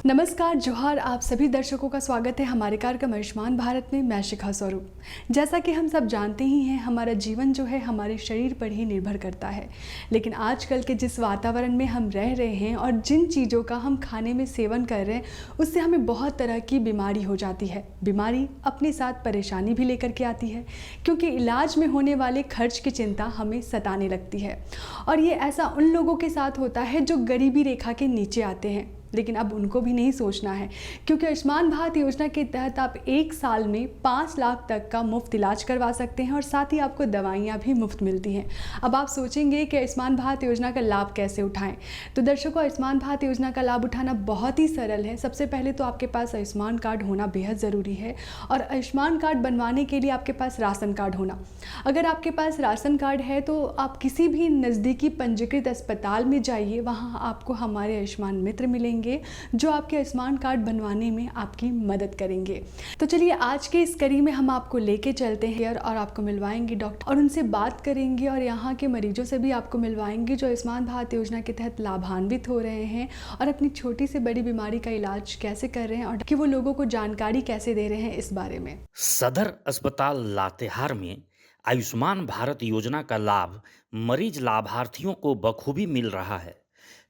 नमस्कार जोहार। आप सभी दर्शकों का स्वागत है हमारे कार्यक्रम आयुष्मान भारत में। मैं शिखा स्वरूप। जैसा कि हम सब जानते ही हैं, हमारा जीवन जो है हमारे शरीर पर ही निर्भर करता है। लेकिन आजकल के जिस वातावरण में हम रह रहे हैं और जिन चीज़ों का हम खाने में सेवन कर रहे हैं, उससे हमें बहुत तरह की बीमारी हो जाती है। बीमारी अपने साथ परेशानी भी लेकर के आती है, क्योंकि इलाज में होने वाले खर्च की चिंता हमें सताने लगती है। और ये ऐसा उन लोगों के साथ होता है जो गरीबी रेखा के नीचे आते हैं। लेकिन अब उनको भी नहीं सोचना है, क्योंकि आयुष्मान भारत योजना के तहत आप 1 साल में 5 लाख तक का मुफ्त इलाज करवा सकते हैं और साथ ही आपको दवाइयाँ भी मुफ्त मिलती हैं। अब आप सोचेंगे कि आयुष्मान भारत योजना का लाभ कैसे उठाएं, तो दर्शकों, आयुष्मान भारत योजना का लाभ उठाना बहुत ही सरल है। सबसे पहले तो आपके पास आयुष्मान कार्ड होना बेहद ज़रूरी है, और आयुष्मान कार्ड बनवाने के लिए आपके पास राशन कार्ड होना। अगर आपके पास राशन कार्ड है तो आप किसी भी नज़दीकी पंजीकृत अस्पताल में जाइए, वहाँ आपको हमारे आयुष्मान मित्र मिलेंगे जो आपके आयुष्मान कार्ड बनवाने में आपकी मदद करेंगे। तो चलिए, आज के इस कड़ी में हम आपको लेके चलते हैं और आपको मिलवाएंगे डॉक्टर, और उनसे बात करेंगे और यहाँ के मरीजों से भी आपको मिलवाएंगे जो आयुष्मान भारत योजना के तहत लाभान्वित हो रहे हैं और अपनी छोटी से बड़ी बीमारी का इलाज कैसे कर रहे हैं और कि वो लोगों को जानकारी कैसे दे रहे हैं इस बारे में। सदर अस्पताल लातेहार में आयुष्मान भारत योजना का लाभ मरीज लाभार्थियों को बखूबी मिल रहा है।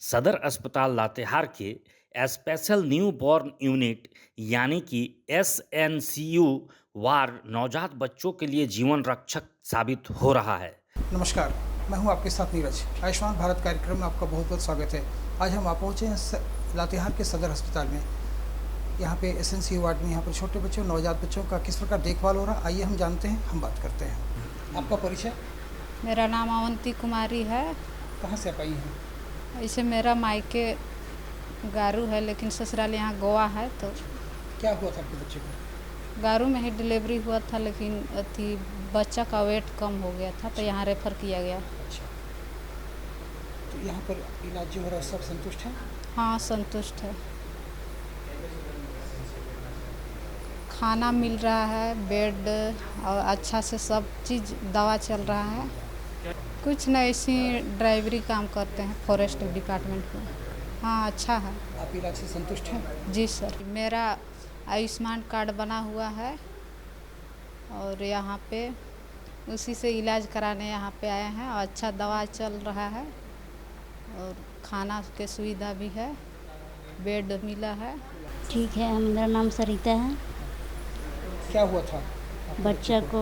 सदर अस्पताल लातेहार के स्पेशल न्यू बॉर्न यूनिट यानी कि एसएनसीयू वार्ड नवजात बच्चों के लिए जीवन रक्षक साबित हो रहा है। नमस्कार, मैं हूं आपके साथ नीरज। आयुष्मान भारत कार्यक्रम में आपका बहुत बहुत स्वागत है। आज हम आप पहुंचे हैं लातेहार के सदर अस्पताल में। यहाँ पे एसएनसीयू वार्ड में यहाँ पर छोटे बच्चों, नवजात बच्चों का किस प्रकार देखभाल हो रहा है, आइए हम जानते हैं, हम बात करते हैं। आपका परिचय? मेरा नाम अवंती कुमारी है। कहाँ से आप आई हैं? ऐसे मेरा मायके गारू है, लेकिन ससुराल यहाँ गोवा है। तो क्या हुआ था आपके बच्चे को? गारू में ही डिलीवरी हुआ था, लेकिन अथी बच्चा का वेट कम हो गया था, तो यहाँ रेफ़र किया गया। अच्छा, तो यहाँ पर इलाज जो हो रहा है सब संतुष्ट है? हाँ, संतुष्ट है। खाना मिल रहा है, बेड और अच्छा से सब चीज़, दवा चल रहा है। कुछ नहीं, ऐसी ड्राइवरी काम करते हैं फॉरेस्ट डिपार्टमेंट में। हाँ, अच्छा है। आप इलाज से संतुष्ट हैं? जी सर, मेरा आयुष्मान कार्ड बना हुआ है और यहाँ पे उसी से इलाज कराने यहाँ पे आए हैं, और अच्छा दवा चल रहा है और खाना के सुविधा भी है, बेड मिला है। ठीक है, मेरा नाम सरिता है। क्या हुआ था? बच्चा को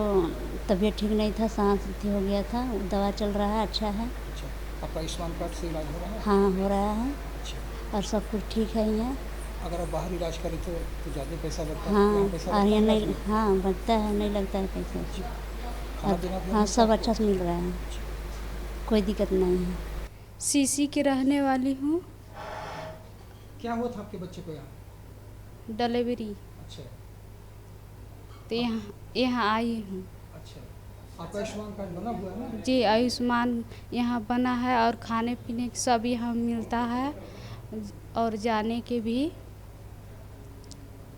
तबीयत ठीक नहीं था, सांस हो गया था, दवा चल रहा है, अच्छा है। अच्छा, आपका आयुष्मान कार्ड से इलाज हो रहा है? हाँ, हो रहा है। अच्छा, और सब कुछ ठीक है यहाँ। अगर आप बाहर इलाज करें तो ज़्यादा पैसा लगता है? हाँ, यहाँ पैसा और यहाँ लगता है? नहीं, हाँ बनता है, नहीं लगता है पैसा। खाना पीना भी हाँ, मिलता सब है? अच्छा से मिल रहा है, कोई दिक्कत नहीं है। सीसी की रहने वाली हूँ। क्या हुआ था आपके बच्चे को यहाँ? डिलीवरी, अच्छा तो यहाँ आई हूँ। अच्छा, आपका आयुष्मान कार्ड बना हुआ है ना? जी, आयुष्मान यहाँ बना है और खाने पीने की सब यहाँ मिलता है, और जाने के भी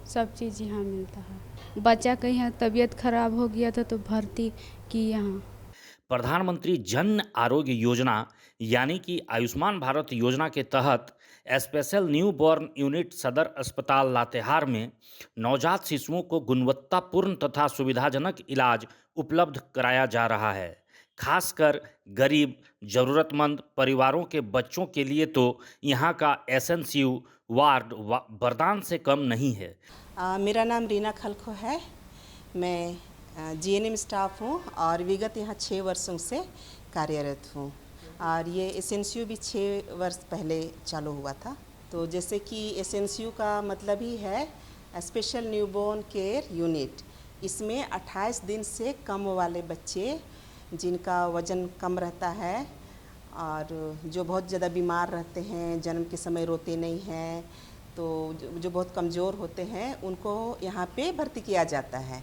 सब चीज़ यहाँ मिलता है। बच्चा का यहाँ तबीयत खराब हो गया था तो भर्ती की यहाँ। प्रधानमंत्री जन आरोग्य योजना यानी कि आयुष्मान भारत योजना के तहत स्पेशल न्यू बॉर्न यूनिट सदर अस्पताल लातेहार में नवजात शिशुओं को गुणवत्तापूर्ण तथा सुविधाजनक इलाज उपलब्ध कराया जा रहा है। खासकर गरीब ज़रूरतमंद परिवारों के बच्चों के लिए तो यहाँ का एसएनसीयू वार्ड वरदान से कम नहीं है। मेरा नाम रीना खलखो है। मैं जीएनएम स्टाफ हूँ और विगत यहाँ 6 वर्षों से कार्यरत हूँ, और ये एसएनसीयू भी 6 वर्ष पहले चालू हुआ था। तो जैसे कि एसएनसीयू का मतलब ही है स्पेशल न्यूबॉर्न केयर यूनिट। इसमें 28 दिन से कम वाले बच्चे जिनका वज़न कम रहता है और जो बहुत ज़्यादा बीमार रहते हैं, जन्म के समय रोते नहीं हैं, तो जो बहुत कमज़ोर होते हैं, उनको यहाँ पे भर्ती किया जाता है।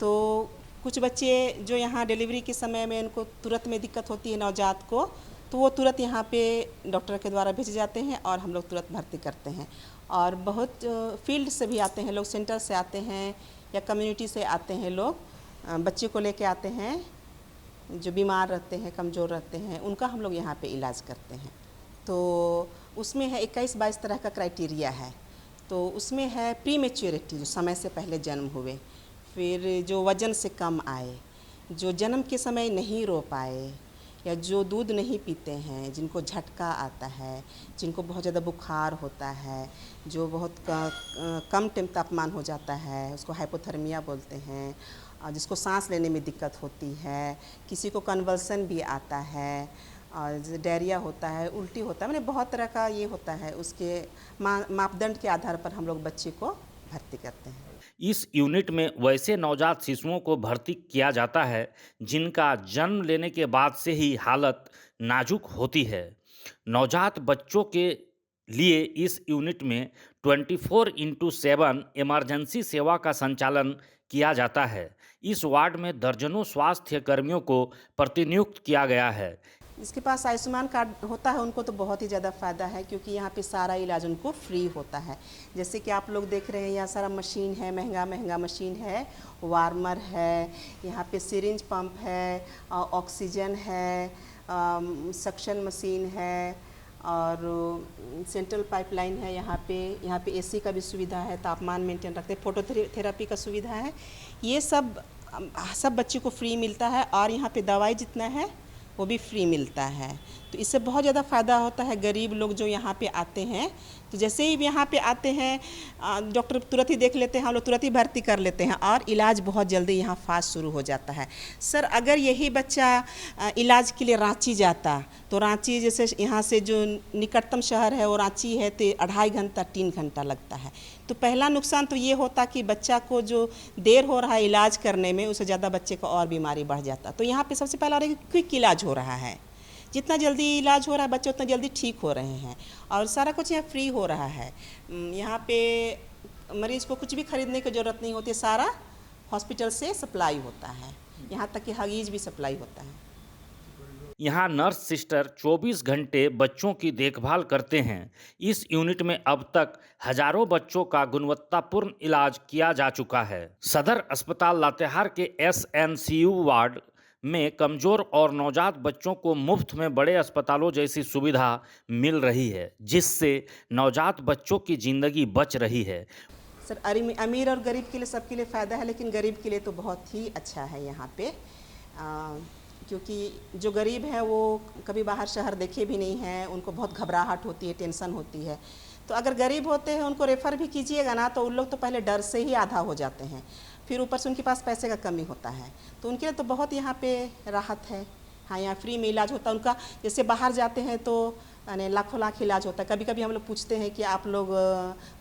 तो कुछ बच्चे जो यहाँ डिलीवरी के समय में उनको तुरंत में दिक्कत होती है नवजात को, तो वो तुरंत यहाँ पे डॉक्टर के द्वारा भेजे जाते हैं और हम लोग तुरंत भर्ती करते हैं। और बहुत फील्ड से भी आते हैं लोग, सेंटर से आते हैं या कम्युनिटी से आते हैं लोग, बच्चे को लेके आते हैं जो बीमार रहते हैं, कमज़ोर रहते हैं, उनका हम लोग यहाँ पे इलाज करते हैं। तो उसमें है 21-22 तरह का क्राइटेरिया है। तो उसमें है प्री मैच्योरिटी, जो समय से पहले जन्म हुए, फिर जो वज़न से कम आए, जो जन्म के समय नहीं रो पाए, या जो दूध नहीं पीते हैं, जिनको झटका आता है, जिनको बहुत ज़्यादा बुखार होता है, जो बहुत कम तापमान हो जाता है, उसको हाइपोथर्मिया बोलते हैं, और जिसको सांस लेने में दिक्कत होती है, किसी को कन्वल्सन भी आता है, और डायरिया होता है, उल्टी होता है, मैंने बहुत तरह का ये होता है। उसके मापदंड के आधार पर हम लोग बच्चे को भर्ती करते हैं। इस यूनिट में वैसे नवजात शिशुओं को भर्ती किया जाता है जिनका जन्म लेने के बाद से ही हालत नाजुक होती है। नवजात बच्चों के लिए इस यूनिट में 24x7 इमरजेंसी सेवा का संचालन किया जाता है। इस वार्ड में दर्जनों स्वास्थ्य कर्मियों को प्रतिनियुक्त किया गया है। जिसके पास आयुष्मान कार्ड होता है उनको तो बहुत ही ज़्यादा फ़ायदा है, क्योंकि यहाँ पे सारा इलाज उनको फ्री होता है। जैसे कि आप लोग देख रहे हैं, यहाँ सारा मशीन है, महंगा मशीन है, वार्मर है, यहाँ पे सिरिंज पंप है, ऑक्सीजन है, सक्शन मशीन है, और सेंट्रल पाइपलाइन है। यहाँ पे एसी का भी सुविधा है, तापमान मेंटेन रखते हैं, फोटोथेरेपी का सुविधा है। ये सब बच्चे को फ्री मिलता है, और यहाँ पे दवाई जितना है वो भी फ्री मिलता है। तो इससे बहुत ज़्यादा फ़ायदा होता है। गरीब लोग जो यहाँ पे आते हैं, तो जैसे ही यहाँ पे आते हैं, डॉक्टर तुरंत ही देख लेते हैं, हम लोग तुरंत ही भर्ती कर लेते हैं, और इलाज बहुत जल्दी यहाँ फास्ट शुरू हो जाता है। सर, अगर यही बच्चा इलाज के लिए रांची जाता, तो रांची जैसे यहाँ से जो निकटतम शहर है वो रांची है, तो 2.5 घंटा 3 घंटा लगता है। तो पहला नुकसान तो ये होता कि बच्चा को जो देर हो रहा है इलाज करने में, उससे ज़्यादा बच्चे को और बीमारी बढ़ जाता। तो यहाँ पे सबसे पहला क्विक इलाज हो रहा है। जितना जल्दी इलाज हो रहा है बच्चे उतना जल्दी ठीक हो रहे हैं, और सारा कुछ यहाँ फ्री हो रहा है। यहाँ पे मरीज़ को कुछ भी खरीदने की ज़रूरत नहीं होती, सारा हॉस्पिटल से सप्लाई होता है। यहाँ तक कि हगीज़ भी सप्लाई होता है। यहाँ नर्स सिस्टर 24 घंटे बच्चों की देखभाल करते हैं। इस यूनिट में अब तक हजारों बच्चों का गुणवत्तापूर्ण इलाज किया जा चुका है। सदर अस्पताल लातेहार के SNCU वार्ड में कमजोर और नवजात बच्चों को मुफ्त में बड़े अस्पतालों जैसी सुविधा मिल रही है, जिससे नवजात बच्चों की जिंदगी बच रही है। सर, अमीर और गरीब के लिए, सबके लिए फ़ायदा है, लेकिन गरीब के लिए तो बहुत ही अच्छा है यहाँ पे, क्योंकि जो गरीब हैं वो कभी बाहर शहर देखे भी नहीं हैं, उनको बहुत घबराहट होती है, टेंशन होती है। तो अगर गरीब होते हैं, उनको रेफ़र भी कीजिएगा ना, तो उन लोग तो पहले डर से ही आधा हो जाते हैं, फिर ऊपर से उनके पास पैसे का कमी होता है। तो उनके लिए तो बहुत यहाँ पे राहत है। हाँ, यहाँ फ्री में इलाज होता है उनका। जैसे बाहर जाते हैं तो यानी लाखों लाख इलाज होता है। कभी कभी हम लोग पूछते हैं कि आप लोग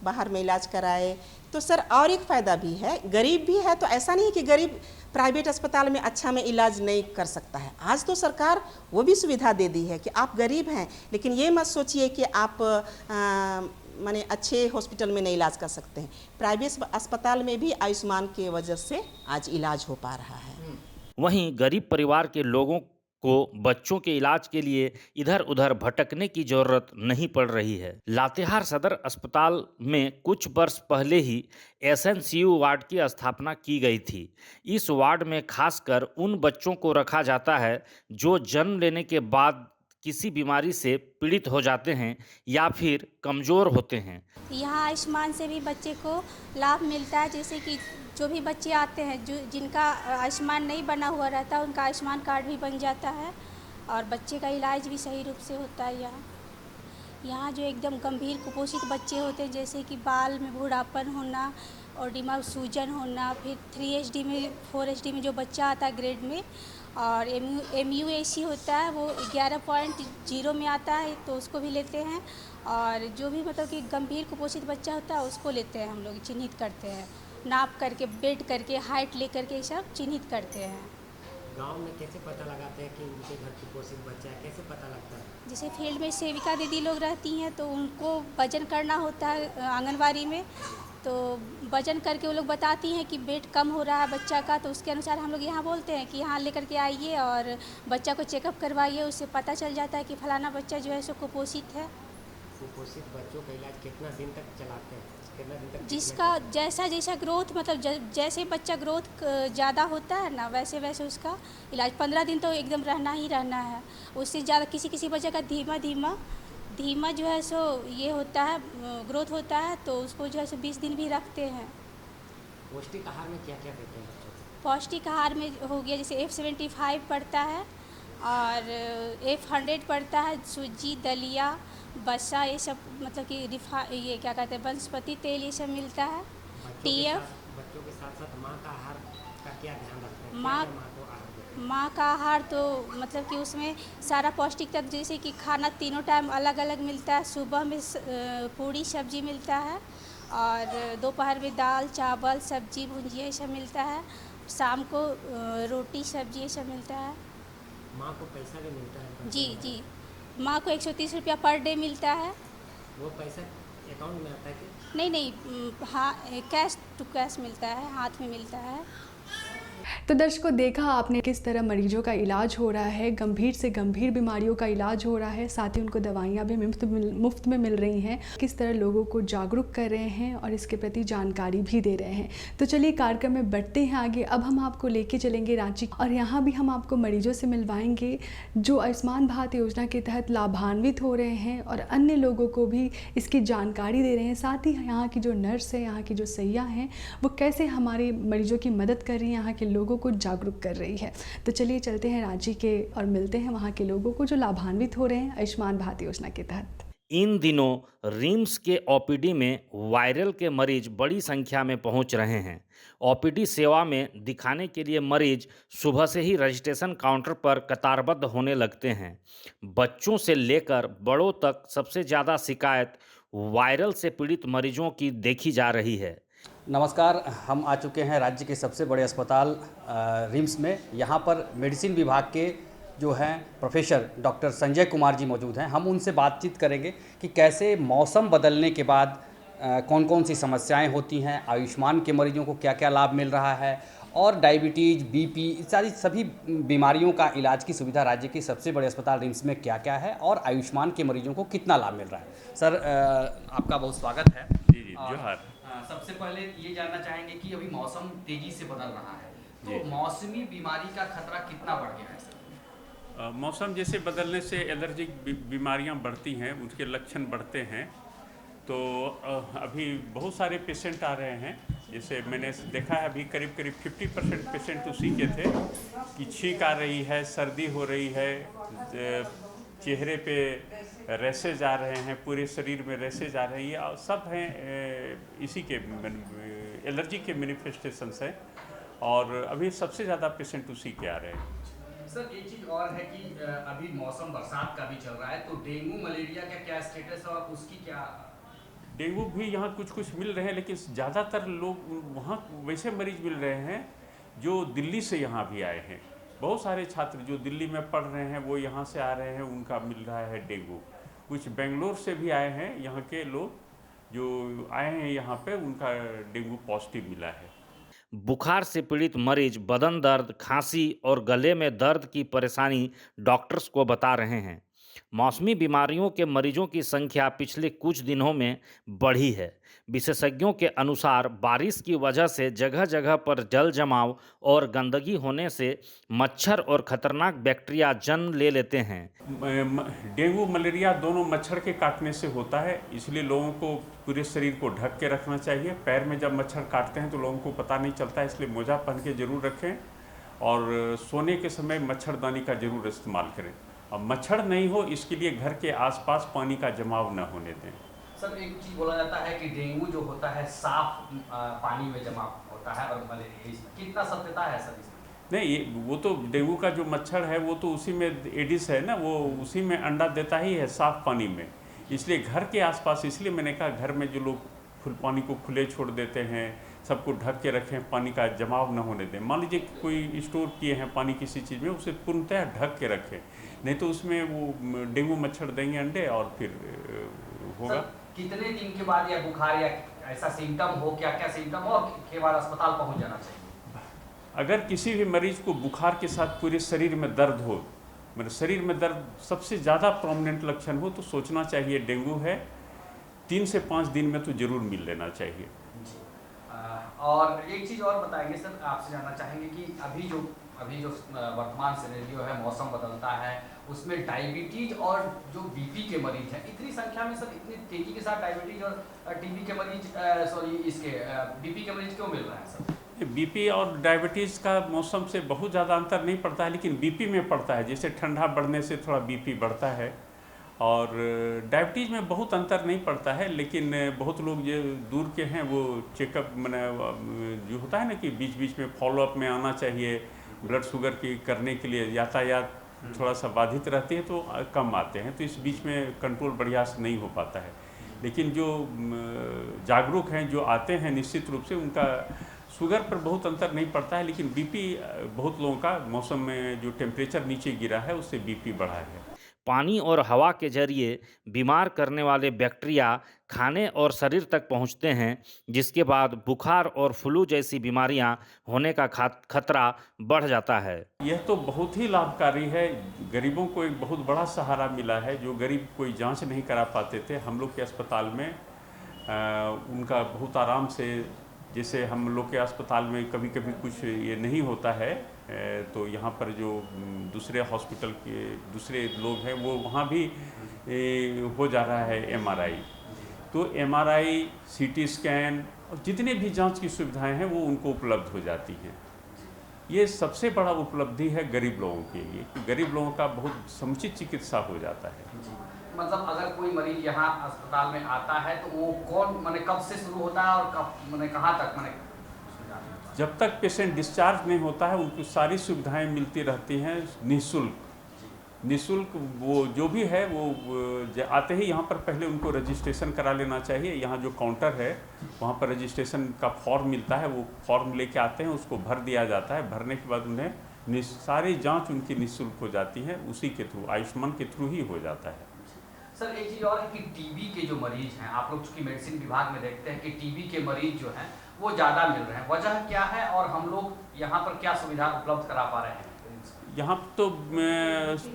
बाहर में इलाज कराए। तो सर, और एक फ़ायदा भी है, गरीब भी है, तो ऐसा नहीं कि गरीब प्राइवेट अस्पताल में अच्छा में इलाज नहीं कर सकता है। आज तो सरकार वो भी सुविधा दे दी है कि आप गरीब हैं, लेकिन ये मत सोचिए कि आप माने अच्छे हॉस्पिटल में नहीं इलाज कर सकते हैं। प्राइवेट अस्पताल में भी आयुष्मान के वजह से आज इलाज हो पा रहा है। वहीं गरीब परिवार के लोगों को बच्चों के इलाज के लिए इधर उधर भटकने की जरूरत नहीं पड़ रही है। लातेहार सदर अस्पताल में कुछ वर्ष पहले ही SNCU वार्ड की स्थापना की गई थी। इस वार्ड में खासकर उन बच्चों को रखा जाता है जो जन्म लेने के बाद किसी बीमारी से पीड़ित हो जाते हैं या फिर कमज़ोर होते हैं। यहाँ आयुष्मान से भी बच्चे को लाभ मिलता है। जैसे कि जो भी बच्चे आते हैं, जो जिनका आयुष्मान नहीं बना हुआ रहता, उनका आयुष्मान कार्ड भी बन जाता है, और बच्चे का इलाज भी सही रूप से होता है। यहाँ जो एकदम गंभीर कुपोषित बच्चे होते हैं, जैसे कि बाल में बूढ़ापन होना और दिमाग सूजन होना, फिर 3HD में 4HD में जो बच्चा आता है ग्रेड में, और MUAC होता है वो 11.0 में आता है, तो उसको भी लेते हैं। और जो भी मतलब कि गंभीर कुपोषित बच्चा होता है उसको लेते हैं, हम लोग चिन्हित करते हैं, नाप करके, वेट करके, हाइट ले करके, ये सब चिन्हित करते हैं। गांव में कैसे पता लगाते हैं कि उनके घर कुपोषित बच्चा है, कैसे पता लगता है? जैसे फील्ड में सेविका दीदी लोग रहती हैं, तो उनको वजन करना होता है आंगनवाड़ी में, तो वजन करके वो लोग बताती हैं कि वेट कम हो रहा है बच्चा का, तो उसके अनुसार हम लोग यहाँ बोलते हैं कि यहाँ लेकर के आइए और बच्चा को चेकअप करवाइए। उससे पता चल जाता है कि फलाना बच्चा जो है सो कुपोषित है। कुपोषित बच्चों का इलाज कितना दिन तक चलाते हैं? कितना दिन तक? जिसका जैसा ग्रोथ, मतलब जैसे बच्चा ग्रोथ ज़्यादा होता है ना, वैसे वैसे उसका इलाज 15 दिन तो एकदम रहना ही रहना है। उससे ज़्यादा किसी बच्चे का धीमा धीमा जो है सो ये होता है, ग्रोथ होता है, तो उसको जो है सो 20 दिन भी रखते हैं। पौष्टिक आहार में क्या क्या देते हैं बच्चों को? पौष्टिक आहार में हो गया जैसे F75 पड़ता है और F100 पड़ता है, सूजी, दलिया, वसा, ये सब मतलब कि ये क्या कहते हैं, वनस्पति तेल, ये सब मिलता है। TF बच्चों के साथ साथ माँ का आहार का क्या ध्यान रखते हैं? माँ क्या माँ को आहार देते हैं? माँ का आहार तो मतलब कि उसमें सारा पौष्टिक तत्व, जैसे कि खाना तीनों टाइम अलग अलग मिलता है। सुबह में पूरी सब्जी मिलता है और दोपहर में दाल, चावल, सब्जी, भुंजिया, ये सब मिलता है। शाम को रोटी, सब्जी, ये सब मिलता है। माँ को पैसा भी मिलता है? जी जी, माँ को 130 रुपया पर डे मिलता है। वो पैसा अकाउंट में आता है कि? नहीं, हाँ, कैश टू कैश मिलता है, हाथ में मिलता है। तो दर्शकों, देखा आपने किस तरह मरीजों का इलाज हो रहा है, गंभीर से गंभीर बीमारियों का इलाज हो रहा है, साथ ही उनको दवाइयाँ भी मुफ्त में मिल रही हैं। किस तरह लोगों को जागरूक कर रहे हैं और इसके प्रति जानकारी भी दे रहे हैं। तो चलिए कार्यक्रम में बढ़ते हैं आगे। अब हम आपको लेके चलेंगे रांची और यहाँ भी हम आपको मरीजों से मिलवाएंगे जो आयुष्मान भारत योजना के तहत लाभान्वित हो रहे हैं और अन्य लोगों को भी इसकी जानकारी दे रहे हैं। साथ ही यहाँ की जो नर्स है, यहाँ की जो सैया हैं, वो कैसे हमारे मरीजों की मदद कर रही हैं, यहाँ के लोगों को जागरूक कर रही है। तो चलिए चलते हैं रांची के और मिलते हैं वहाँ के लोगों को जो लाभान्वित हो रहे हैं आयुष्मान भारत योजना के तहत। इन दिनों रिम्स के ओपीडी में वायरल के मरीज बड़ी संख्या में पहुंच रहे हैं। ओपीडी सेवा में दिखाने के लिए मरीज सुबह से ही रजिस्ट्रेशन काउंटर पर कतारबद्ध होने लगते हैं। बच्चों से लेकर बड़ों तक सबसे ज़्यादा शिकायत वायरल से पीड़ित मरीजों की देखी जा रही है। नमस्कार, हम आ चुके हैं राज्य के सबसे बड़े अस्पताल रिम्स में। यहाँ पर मेडिसिन विभाग के जो हैं प्रोफेसर डॉक्टर संजय कुमार जी मौजूद हैं। हम उनसे बातचीत करेंगे कि कैसे मौसम बदलने के बाद कौन कौन सी समस्याएं होती हैं, आयुष्मान के मरीजों को क्या क्या लाभ मिल रहा है और डायबिटीज़, बीपी इत्यादि सभी बीमारियों का इलाज की सुविधा राज्य के सबसे बड़े अस्पताल रिम्स में क्या क्या है और आयुष्मान के मरीजों को कितना लाभ मिल रहा है। सर, आपका बहुत स्वागत है। जी जोहार। सबसे पहले ये जानना चाहेंगे कि अभी मौसम तेजी से बदल रहा है, तो मौसमी बीमारी का खतरा कितना बढ़ गया है सर? मौसम जैसे बदलने से एलर्जिक बीमारियां बढ़ती हैं, उनके लक्षण बढ़ते हैं। तो अभी बहुत सारे पेशेंट आ रहे हैं। जैसे मैंने देखा है अभी करीब 50% पेशेंट उसी के थे कि छींक आ रही है, सर्दी हो रही है, चेहरे पे रैसेज आ रहे हैं, पूरे शरीर में रैसेज आ रही है, और सब हैं इसी के एलर्जी के मैनिफेस्टेशंस हैं। और अभी सबसे ज़्यादा पेशेंट उसी के आ रहे हैं। सर, एक चीज़ और है कि अभी मौसम बरसात का भी चल रहा है, तो डेंगू मलेरिया का क्या स्टेटस है और उसकी क्या? डेंगू भी यहाँ कुछ कुछ मिल रहे हैं, लेकिन ज़्यादातर लोग वहाँ वैसे मरीज मिल रहे हैं जो दिल्ली से यहाँ भी आए हैं। बहुत सारे छात्र जो दिल्ली में पढ़ रहे हैं वो यहाँ से आ रहे हैं, उनका मिल रहा है डेंगू। कुछ बेंगलोर से भी आए हैं, यहाँ के लोग जो आए हैं यहाँ पे उनका डेंगू पॉजिटिव मिला है। बुखार से पीड़ित मरीज बदन दर्द, खांसी और गले में दर्द की परेशानी डॉक्टर्स को बता रहे हैं। मौसमी बीमारियों के मरीजों की संख्या पिछले कुछ दिनों में बढ़ी है। विशेषज्ञों के अनुसार बारिश की वजह से जगह जगह पर जल जमाव और गंदगी होने से मच्छर और खतरनाक बैक्टीरिया जन्म ले लेते हैं। डेंगू मलेरिया दोनों मच्छर के काटने से होता है, इसलिए लोगों को पूरे शरीर को ढक के रखना चाहिए। पैर में जब मच्छर काटते हैं तो लोगों को पता नहीं चलता है, इसलिए मोजा पहन के जरूर रखें और सोने के समय मच्छरदानी का जरूर इस्तेमाल करें। अब मच्छर नहीं हो इसके लिए घर के आसपास पानी का जमाव न होने दें। सर, एक चीज़ बोला जाता है कि डेंगू जो होता है साफ पानी में जमा होता है और मलेरिया, इसमें कितना सत्यता है सर इसमें? नहीं, वो तो डेंगू का जो मच्छर है वो तो उसी में एडिस है ना, वो उसी में अंडा देता ही है साफ पानी में। इसलिए घर के आसपास, इसलिए मैंने कहा घर में जो लोग पानी को खुले छोड़ देते हैं, सबको ढक के रखें, पानी का जमाव न होने दें। मान लीजिए कोई स्टोर किए हैं पानी किसी चीज़ में, उसे पूर्णतः ढक के रखें, नहीं तो उसमें वो डेंगू मच्छर देंगे अंडे और फिर होगा। कितने दिन के बाद या बुखार या ऐसा सिम्टम हो, क्या क्या सिम्टम हो के बाद अस्पताल पहुंच जाना चाहिए? अगर किसी भी मरीज को बुखार के साथ पूरे शरीर में दर्द हो, मेरे शरीर में दर्द सबसे ज़्यादा प्रोमिनेंट लक्षण हो, तो सोचना चाहिए डेंगू है। 3 से 5 दिन में तो जरूर मिल लेना चाहिए। और एक चीज़ और बताएंगे सर, आपसे जानना चाहेंगे कि अभी जो अभी जो वर्तमान सिनेरियो है, मौसम बदलता है, उसमें डायबिटीज और जो बीपी के मरीज हैं, इतनी संख्या में सर इतनी तेजी के साथ डायबिटीज और टीबी के मरीज बीपी के मरीज क्यों मिल रहे हैं सर? बीपी और डायबिटीज़ का मौसम से बहुत ज़्यादा अंतर नहीं पड़ता है, लेकिन बीपी में पड़ता है। जैसे ठंडा बढ़ने से थोड़ा बीपी बढ़ता है, और डायबिटीज़ में बहुत अंतर नहीं पड़ता है, लेकिन बहुत लोग जो दूर के हैं वो चेकअप मैंने जो होता है ना कि बीच बीच में फॉलोअप में आना चाहिए, ब्लड शुगर की करने के लिए यातायात थोड़ा सा बाधित रहती है तो कम आते हैं, तो इस बीच में कंट्रोल बढ़िया से नहीं हो पाता है। लेकिन जो जागरूक हैं, जो आते हैं, निश्चित रूप से उनका शुगर पर बहुत अंतर नहीं पड़ता है, लेकिन बीपी बहुत लोगों का मौसम में जो टेम्परेचर नीचे गिरा है उससे बीपी बढ़ा है। पानी और हवा के जरिए बीमार करने वाले बैक्टीरिया खाने और शरीर तक पहुंचते हैं, जिसके बाद बुखार और फ्लू जैसी बीमारियां होने का खतरा बढ़ जाता है। यह तो बहुत ही लाभकारी है, गरीबों को एक बहुत बड़ा सहारा मिला है। जो गरीब कोई जांच नहीं करा पाते थे, हम लोग के अस्पताल में उनका बहुत आराम से, जैसे हम लोग के अस्पताल में कभी कभी कुछ ये नहीं होता है तो यहाँ पर जो दूसरे हॉस्पिटल के दूसरे लोग हैं वो वहाँ भी हो जा रहा है एमआरआई। तो एमआरआई, सीटी स्कैन और जितने भी जांच की सुविधाएं हैं वो उनको उपलब्ध हो जाती हैं। ये सबसे बड़ा उपलब्धि है गरीब लोगों के लिए, कि गरीब लोगों का बहुत समुचित चिकित्सा हो जाता है। मतलब अगर कोई मरीज यहाँ अस्पताल में आता है तो वो कब से शुरू होता है और कब कहाँ तक जब तक पेशेंट डिस्चार्ज नहीं होता है उनको सारी सुविधाएं मिलती रहती हैं निःशुल्क। वो जो भी है वो आते ही यहाँ पर पहले उनको रजिस्ट्रेशन करा लेना चाहिए। यहाँ जो काउंटर है वहाँ पर रजिस्ट्रेशन का फॉर्म मिलता है, वो फॉर्म लेके आते हैं, उसको भर दिया जाता है। भरने के बाद उन्हें सारी जाँच उनकी निःशुल्क हो जाती है, उसी के थ्रू, आयुष्मान के थ्रू ही हो जाता है। सर एक चीज़ और है कि टीबी के जो मरीज हैं, आप लोग चूँकि मेडिसिन विभाग में देखते हैं कि टीबी के मरीज जो हैं वो ज़्यादा मिल रहे हैं, वजह क्या है और हम लोग यहाँ पर क्या सुविधा उपलब्ध करा पा रहे हैं? यहाँ तो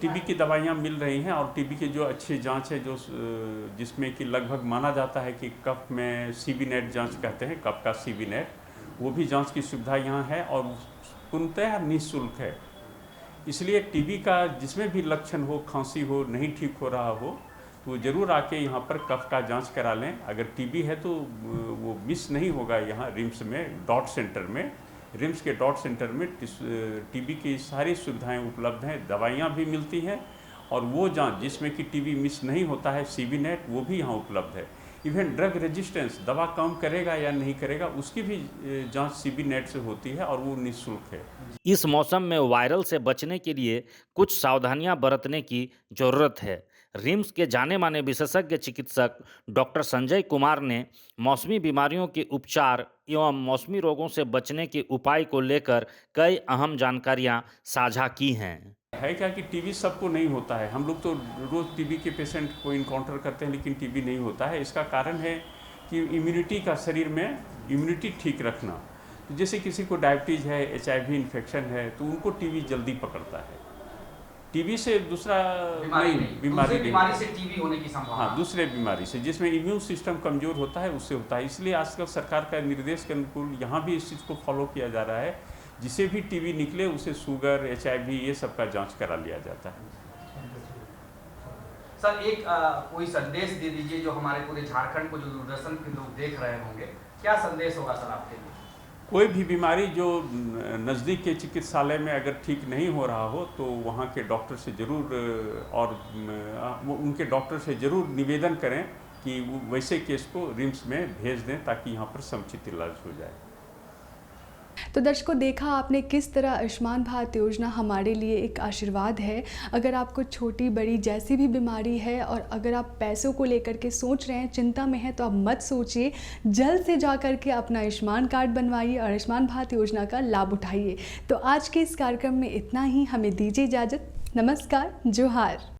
टीबी की दवाइयाँ मिल रही हैं, और टीबी की जो अच्छी जांच है, जो जिसमें कि लगभग माना जाता है कि कफ में सीबी नेट जाँच कहते हैं, कफ का सीबी नेट, वो भी जाँच की सुविधा यहाँ है और पूर्णतः निःशुल्क है। इसलिए टीबी का जिसमें भी लक्षण हो, खांसी हो, नहीं ठीक हो रहा हो, तो ज़रूर आके यहाँ पर कफ का जांच करा लें। अगर टीबी है तो वो मिस नहीं होगा। यहाँ रिम्स में डॉट सेंटर में, रिम्स के डॉट सेंटर में टीबी की सारी सुविधाएं उपलब्ध हैं, दवाइयाँ भी मिलती हैं, और वो जांच जिसमें कि टीबी मिस नहीं होता है, सीबी नेट, वो भी यहाँ उपलब्ध है। इवन ड्रग रेजिस्टेंस, दवा काम करेगा या नहीं करेगा, उसकी भी जांच सीबी नेट से होती है और वो निःशुल्क है। इस मौसम में वायरल से बचने के लिए कुछ सावधानियां बरतने की जरूरत है। रिम्स के जाने माने विशेषज्ञ चिकित्सक डॉक्टर संजय कुमार ने मौसमी बीमारियों के उपचार एवं मौसमी रोगों से बचने के उपाय को लेकर कई अहम जानकारियां साझा की हैं। है क्या कि टीबी सबको नहीं होता है। हम लोग तो रोज़ टीबी के पेशेंट को इनकाउंटर करते हैं, लेकिन टीबी नहीं होता है। इसका कारण है कि इम्यूनिटी का, शरीर में इम्यूनिटी ठीक रखना। तो जैसे किसी को डायबिटीज़ है, HIV इन्फेक्शन है, तो उनको टीबी जल्दी पकड़ता है। टीबी से दूसरा बीमारी से टीबी होने की संभावना, हाँ, दूसरे बीमारी से जिसमें इम्यून सिस्टम कमज़ोर होता है उससे होता है। इसलिए आजकल सरकार का निर्देश के अनुकूल यहाँ भी इस चीज़ को फॉलो किया जा रहा है। जिसे भी टीबी निकले उसे शुगर, HIV ये सब का जांच करा लिया जाता है। सर एक कोई संदेश दे दीजिए जो हमारे पूरे झारखंड को, जो दूरदर्शन के लोग देख रहे होंगे, क्या संदेश होगा सर आपके लिए? कोई भी बीमारी जो नज़दीक के चिकित्सालय में अगर ठीक नहीं हो रहा हो तो वहाँ के डॉक्टर से ज़रूर, और उनके डॉक्टर से ज़रूर निवेदन करें कि वैसे केस को रिम्स में भेज दें ताकि यहाँ पर समुचित इलाज हो जाए। तो दर्शकों, देखा आपने किस तरह आयुष्मान भारत योजना हमारे लिए एक आशीर्वाद है। अगर आपको छोटी बड़ी जैसी भी बीमारी है और अगर आप पैसों को लेकर के सोच रहे हैं, चिंता में हैं, तो आप मत सोचिए, जल्द से जा कर के अपना आयुष्मान कार्ड बनवाइए और आयुष्मान भारत योजना का लाभ उठाइए। तो आज के इस कार्यक्रम में इतना ही। हमें दीजिए इजाज़त। नमस्कार, जोहार।